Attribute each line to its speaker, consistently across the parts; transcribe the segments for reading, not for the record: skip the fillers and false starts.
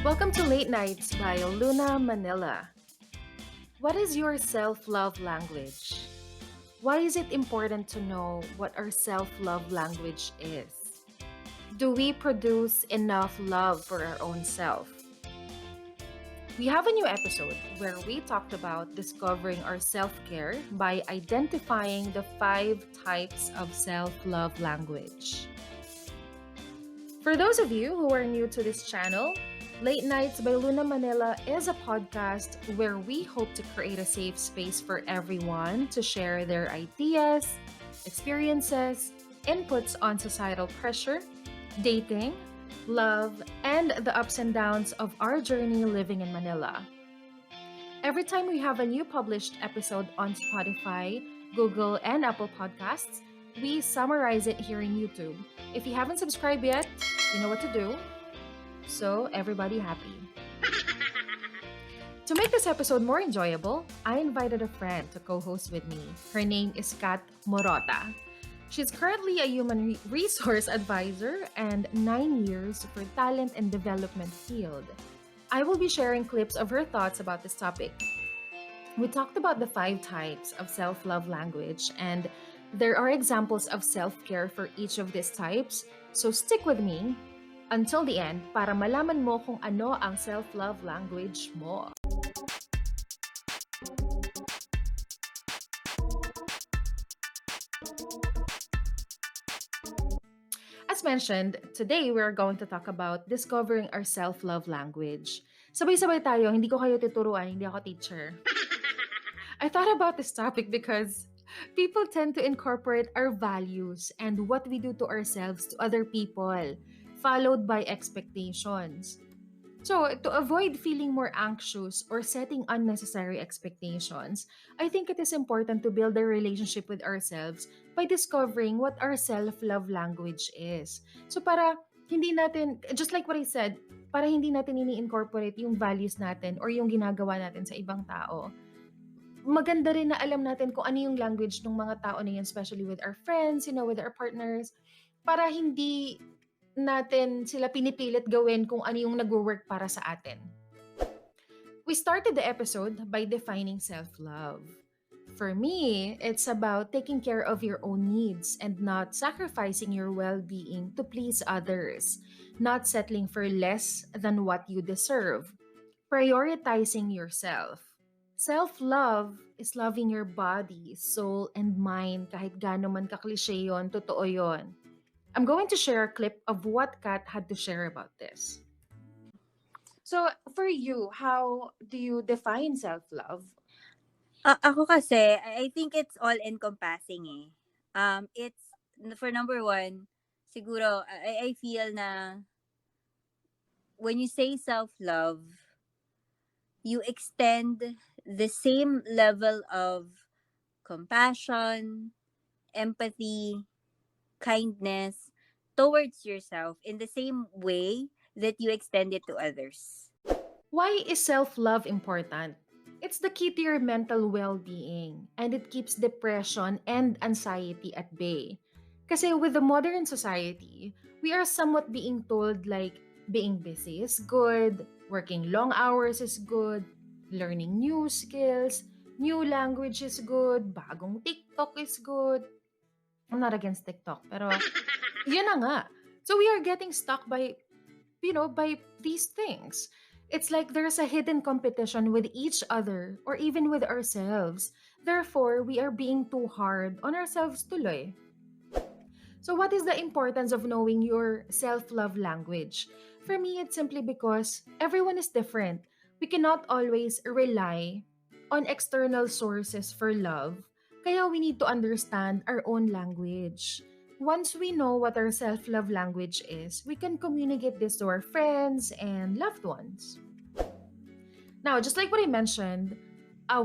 Speaker 1: Welcome to Late Nights by Luna Manila. What is your self-love language? Why is it important to know what our self-love language is? Do we produce enough love for our own self? We have a new episode where we talked about discovering our self-care by identifying the 5 types of self-love language. For those of you who are new to this channel, Late Nights by Luna Manila is a podcast where we hope to create a safe space for everyone to share their ideas, experiences, inputs on societal pressure, dating, love, and the ups and downs of our journey living in Manila. Every time we have a new published episode on Spotify, Google, and Apple Podcasts, we summarize it here in YouTube. If you haven't subscribed yet, you know what to do. So, everybody happy. To make this episode more enjoyable, I invited a friend to co-host with me. Her name is Kat Morota. She's currently a human resource advisor and 9 years for talent and development field. I will be sharing clips of her thoughts about this topic. We talked about the 5 types of self-love language, and there are examples of self-care for each of these types. So stick with me until the end para malaman mo kung ano ang self-love language mo. As mentioned, today we're going to talk about discovering our self-love language. Sabay-sabay tayo, hindi ko kayo tuturuan, hindi ako teacher. I thought about this topic because people tend to incorporate our values and what we do to ourselves to other people, followed by expectations. So, to avoid feeling more anxious or setting unnecessary expectations, I think it is important to build a relationship with ourselves by discovering what our self-love language is. So, para hindi natin, just like what I said, para hindi natin ini-incorporate yung values natin or yung ginagawa natin sa ibang tao, maganda rin na alam natin kung ano yung language ng mga tao na yun, especially with our friends, with our partners, para hindi natin sila pinipilit gawin kung ano yung nagwo-work para sa atin. We started the episode by defining self-love. For me, it's about taking care of your own needs and not sacrificing your well-being to please others, not settling for less than what you deserve, prioritizing yourself. Self-love is loving your body, soul, and mind kahit gaano man ka-cliche yun, totoo yun. I'm going to share a clip of what Kat had to share about this. So, for you, how do you define self-love?
Speaker 2: Ako kasi, I think it's all-encompassing eh. It's, for number one, siguro, I feel na when you say self-love, you extend the same level of compassion, empathy, kindness towards yourself in the same way that you extend it to others.
Speaker 1: Why is self-love important? It's the key to your mental well-being, and it keeps depression and anxiety at bay. Kasi with the modern society, we are somewhat being told like being busy is good, working long hours is good, learning new skills, new language is good, bagong TikTok is good. I'm not against TikTok, pero yun na nga. So we are getting stuck by these things. It's like there's a hidden competition with each other or even with ourselves. Therefore, we are being too hard on ourselves tuloy. So what is the importance of knowing your self-love language? For me, it's simply because everyone is different. We cannot always rely on external sources for love. Kaya we need to understand our own language. Once we know what our self-love language is, we can communicate this to our friends and loved ones. Now, just like what I mentioned,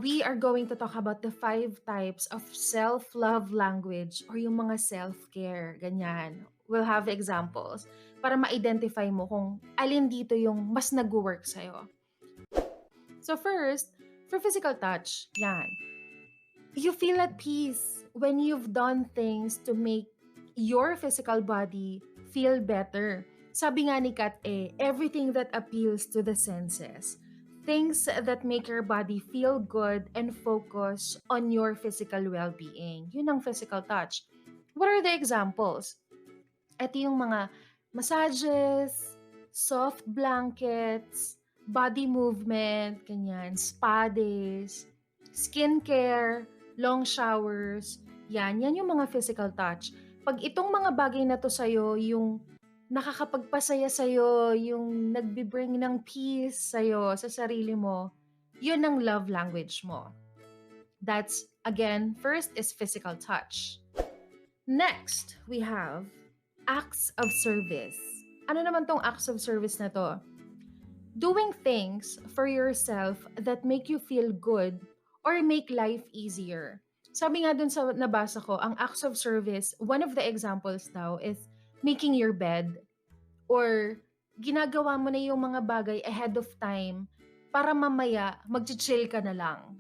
Speaker 1: we are going to talk about the 5 types of self-love language or yung mga self-care, ganyan. We'll have examples para ma-identify mo kung alin dito yung mas nag-work sa'yo. So first, for physical touch, yan. You feel at peace when you've done things to make your physical body feel better. Sabi nga ni Kat everything that appeals to the senses. Things that make your body feel good and focus on your physical well-being. Yun ang physical touch. What are the examples? Ito yung mga massages, soft blankets, body movement, ganyan, spa days, skincare, long showers, yan yung mga physical touch. Pag itong mga bagay na to sa'yo, yung nakakapagpasaya sa'yo, yung nagbe-bring ng peace sa'yo, sa sarili mo, yun ang love language mo. That's, again, first is physical touch. Next, we have acts of service. Ano naman tong acts of service na to? Doing things for yourself that make you feel good or make life easier. Sabi nga dun sa nabasa ko, ang acts of service, one of the examples daw is making your bed or ginagawa mo na yung mga bagay ahead of time para mamaya mag-chill ka na lang.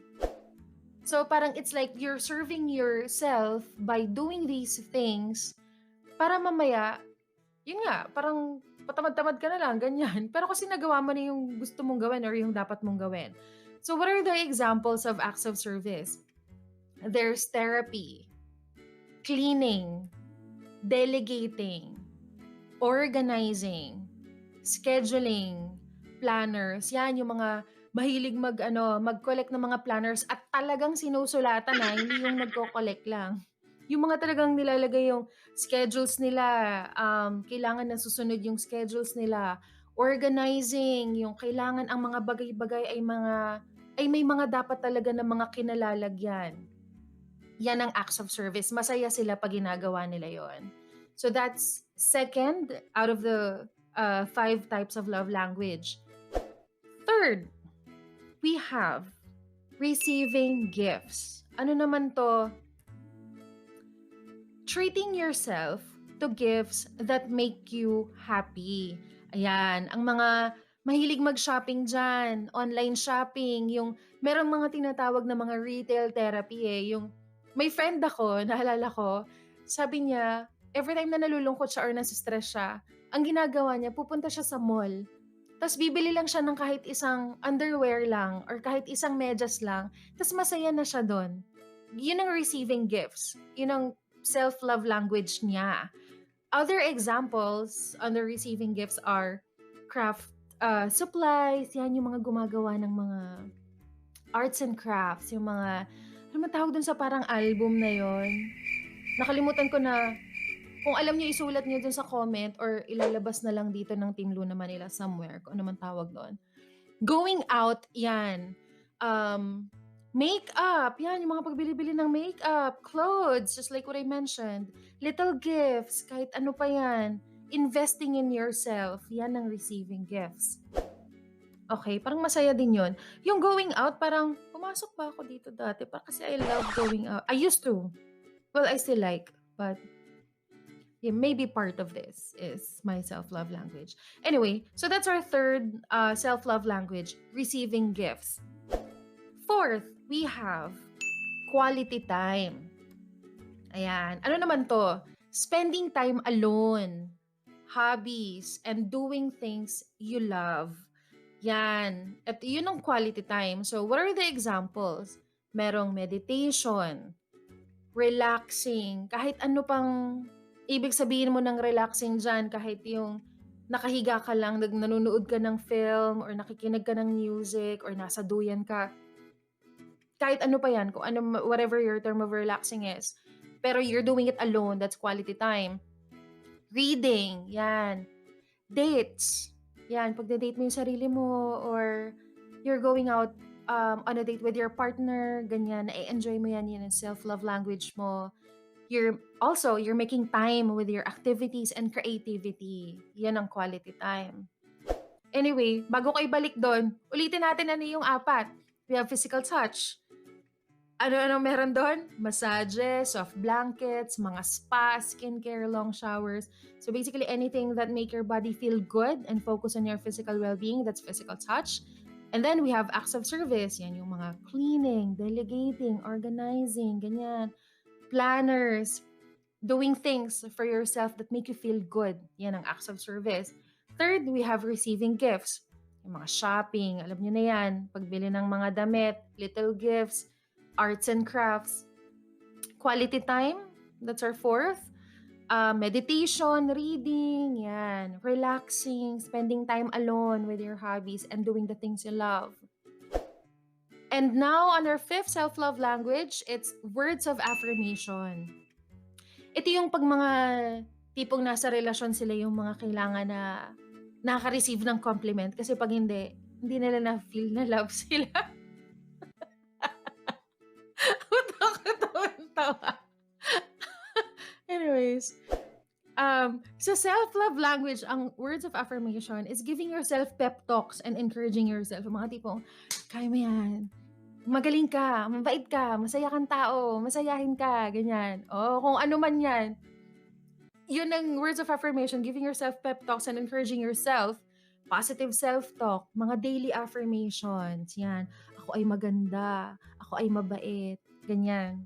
Speaker 1: So parang it's like you're serving yourself by doing these things para mamaya, yun nga, parang patamad-tamad ka na lang, ganyan. Pero kasi nagawa mo na yung gusto mong gawin or yung dapat mong gawin. So what are the examples of acts of service? There's therapy, cleaning, delegating, organizing, scheduling, planners. Yan yung mga mahilig mag-collect ng mga planners at talagang sinusulatan na, hindi yung nagko-collect lang. Yung mga talagang nilalagay yung schedules nila, kailangan na susunod yung schedules nila. Organizing, yung kailangan ang mga bagay-bagay ay may mga dapat talaga na mga kinalalagyan. Yan ang acts of service. Masaya sila pag ginagawa nila yon. So that's second out of the 5 types of love language. Third, we have receiving gifts. Ano naman to? Treating yourself to gifts that make you happy. Ayan, ang mga mahilig mag-shopping dyan, online shopping, yung merong mga tinatawag na mga retail therapy yung may friend ako, naalala ko, sabi niya, every time na nalulungkot siya or nasa-stress siya, ang ginagawa niya, pupunta siya sa mall. Tapos bibili lang siya ng kahit isang underwear lang or kahit isang medyas lang. Tapos masaya na siya doon. Yun ang receiving gifts. Yun ang self-love language niya. Other examples on the receiving gifts are craft supplies. Yan yung mga gumagawa ng mga arts and crafts. Yung mga, ano man tawag dun sa parang album na yon. Nakalimutan ko na. Kung alam niyo, isulat niyo dun sa comment or ilalabas na lang dito ng Team Luna Manila somewhere, kung ano man tawag doon. Going out, yan. Makeup, yan, yung mga pagbili-bili ng makeup, clothes, just like what I mentioned. Little gifts, kahit ano pa yan. Investing in yourself, yan ang receiving gifts. Okay, parang masaya din yun. Yung going out, parang, pumasok ba ako dito dati? Parang kasi I love going out. I used to. Well, I still like, but yeah, maybe part of this is my self-love language. Anyway, so that's our third self-love language, receiving gifts. Fourth, we have quality time. Ayan. Ano naman to? Spending time alone, hobbies, and doing things you love. Yan. At yun ang quality time. So, what are the examples? Merong meditation, relaxing, kahit ano pang ibig sabihin mo ng relaxing dyan, kahit yung nakahiga ka lang, nanonood ka ng film, or nakikinig ka ng music, or nasa duyan ka. Kahit ano pa yan, kung ano, whatever your term of relaxing is. Pero you're doing it alone, that's quality time. Reading, yan. Dates, yan. Pag-date mo yung sarili mo, or you're going out on a date with your partner, ganyan, na-enjoy mo yan, yun ang self-love language mo. You're making time with your activities and creativity. Yan ang quality time. Anyway, bago ko ibalik doon, ulitin natin ano yung 4. We have physical touch. Ano meron doon? Massages, soft blankets, mga spa, skincare, long showers. So basically anything that make your body feel good and focus on your physical well-being, that's physical touch. And then we have acts of service. Yan yung mga cleaning, delegating, organizing, ganyan. Planners, doing things for yourself that make you feel good. Yan ang acts of service. Third, we have receiving gifts. Yung mga shopping, alam nyo na yan. Pagbili ng mga damit, little gifts, arts and crafts. Quality time, that's our fourth. Meditation, reading, yan. Relaxing, spending time alone with your hobbies and doing the things you love. And now on our fifth self-love language, it's words of affirmation. Ito yung pag mga tipong nasa relasyon sila yung mga kailangan na nakaka-receive ng compliment kasi pag hindi nila na-feel na love sila. Tawa. Anyways, so self-love language, ang words of affirmation is giving yourself pep talks and encouraging yourself. Mga tipong, kaya mo yan. Magaling ka, mabait ka, masaya kang tao, masayahin ka, ganyan. O kung ano man yan. Yun ang words of affirmation, giving yourself pep talks and encouraging yourself. Positive self-talk, mga daily affirmations, yan. Ako ay maganda, ako ay mabait, ganyan.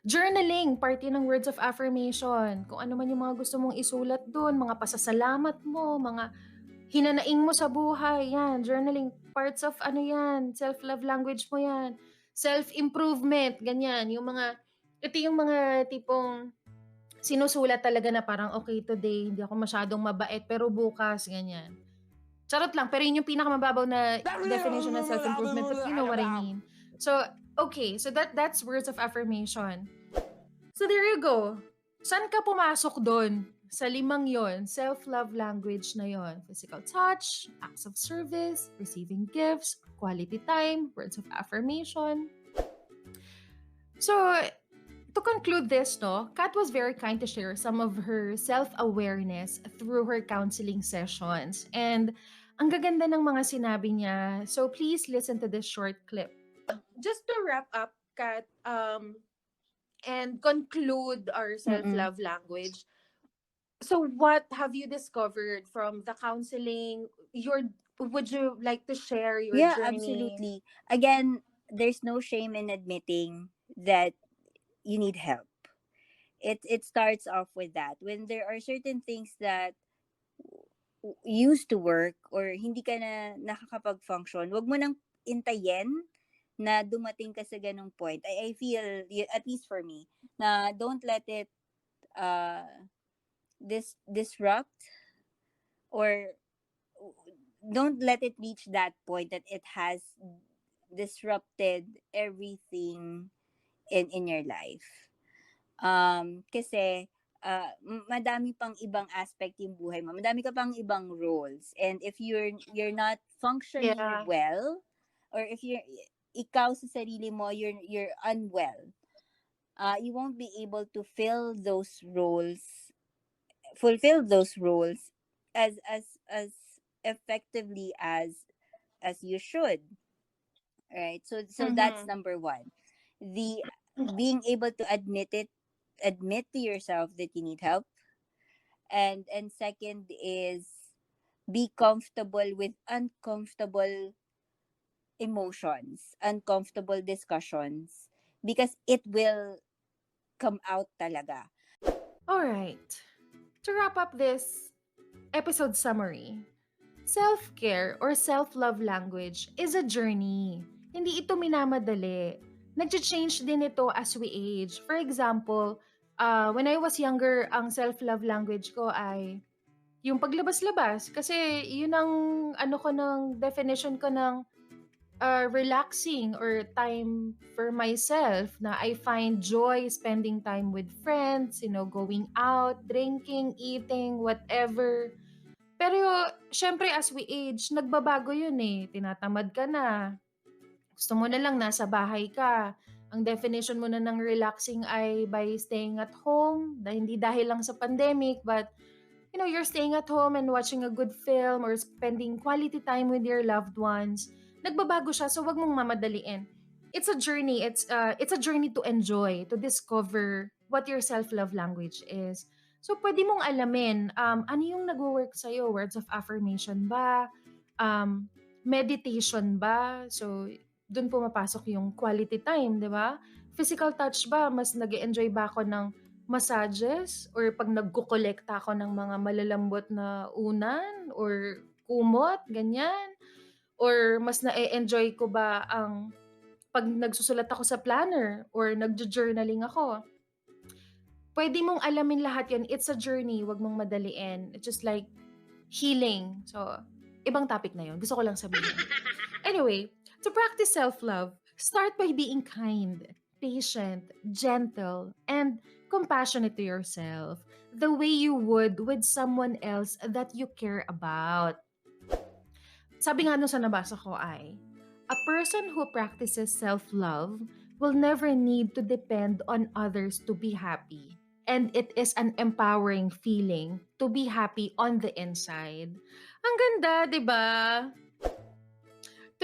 Speaker 1: Journaling, part yun ng words of affirmation. Kung ano man yung mga gusto mong isulat doon, mga pasasalamat mo, mga hinanaing mo sa buhay, yan. Journaling, parts of ano yan, self-love language mo yan. Self-improvement, ganyan. Ito yung mga tipong sinusulat talaga na parang, okay, today, hindi ako masyadong mabait, pero bukas, ganyan. Charot lang, pero yun yung pinakamababaw na definition ng self-improvement, but you know what I mean. So, okay, so that's words of affirmation. So there you go. Saan ka pumasok doon? Sa limang yon, self-love language na yon. Physical touch, acts of service, receiving gifts, quality time, words of affirmation. So, to conclude this, Kat was very kind to share some of her self-awareness through her counseling sessions. And ang gaganda ng mga sinabi niya. So please listen to this short clip. Just to wrap up, Kat, and conclude our self-love language. So what have you discovered from the counseling? Would you like to share your
Speaker 2: Yeah,
Speaker 1: journey?
Speaker 2: absolutely. Again, there's no shame in admitting that you need help. It starts off with that. When there are certain things that used to work or hindi ka na nakakapag-function, wag mo nang intayin na dumating ka sa ganung point. I feel, at least for me, na don't let it disrupt or don't let it reach that point that it has disrupted everything in your life. Kasi madami pang ibang aspect yung buhay mo. Madami ka pang ibang roles. And if you're not functioning well, or if ikaw sa sarili mo, you're unwell, you won't be able to fulfill those roles as effectively as you should. Right? So that's number one. The being able to admit to yourself that you need help. And second is be comfortable with uncomfortable emotions, uncomfortable discussions, because it will come out talaga.
Speaker 1: All right. To wrap up this episode summary, self-care or self-love language is a journey. Hindi ito minamadali. Nag-change din ito as we age. For example, when I was younger, ang self-love language ko ay yung paglabas-labas. Kasi yun ang definition ko ng relaxing or time for myself, na I find joy spending time with friends, going out, drinking, eating, whatever. Pero, syempre, as we age, nagbabago yun eh. Tinatamad ka na. Gusto mo na lang nasa bahay ka. Ang definition mo na ng relaxing ay by staying at home. Hindi dahil lang sa pandemic, but you're staying at home and watching a good film or spending quality time with your loved ones. Nagbabago siya, so wag mong mamadaliin. It's a journey. It's a journey to enjoy, to discover what your self-love language is. So, pwede mong alamin, ano yung nag-work sa'yo? Words of affirmation ba? Meditation ba? So, dun pumapasok yung quality time, di ba? Physical touch ba? Mas nag-enjoy ba ako ng massages or pag nagkokolekta ako ng mga malalambot na unan or kumot, ganyan? Or mas na-e-enjoy ko ba ang pag nagsusulat ako sa planner or nagjo-journaling ako? Pwede mong alamin lahat yun. It's a journey, wag mong madaliin. It's just like healing. So, ibang topic na yun. Gusto ko lang sabihin. Anyway, to practice self-love, start by being kind, patient, gentle, and compassionate to yourself, the way you would with someone else that you care about. Sabi nga nung sa nabasa ko ay, a person who practices self-love will never need to depend on others to be happy. And it is an empowering feeling to be happy on the inside. Ang ganda, di ba?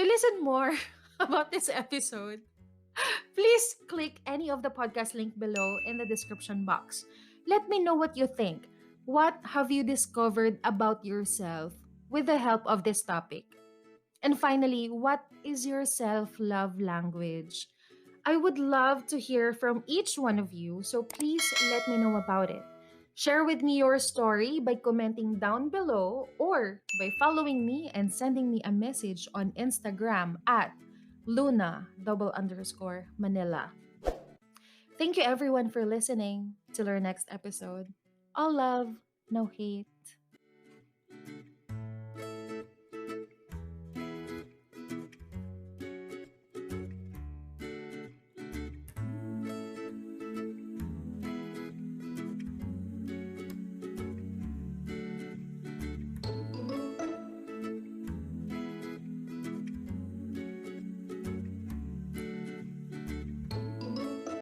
Speaker 1: To listen more about this episode, please click any of the podcast link below in the description box. Let me know what you think. What have you discovered about yourself with the help of this topic? And finally, what is your self-love language? I would love to hear from each one of you, so please let me know about it. Share with me your story by commenting down below or by following me and sending me a message on Instagram at Luna_Manila. Thank you everyone for listening. Till our next episode. All love, no hate.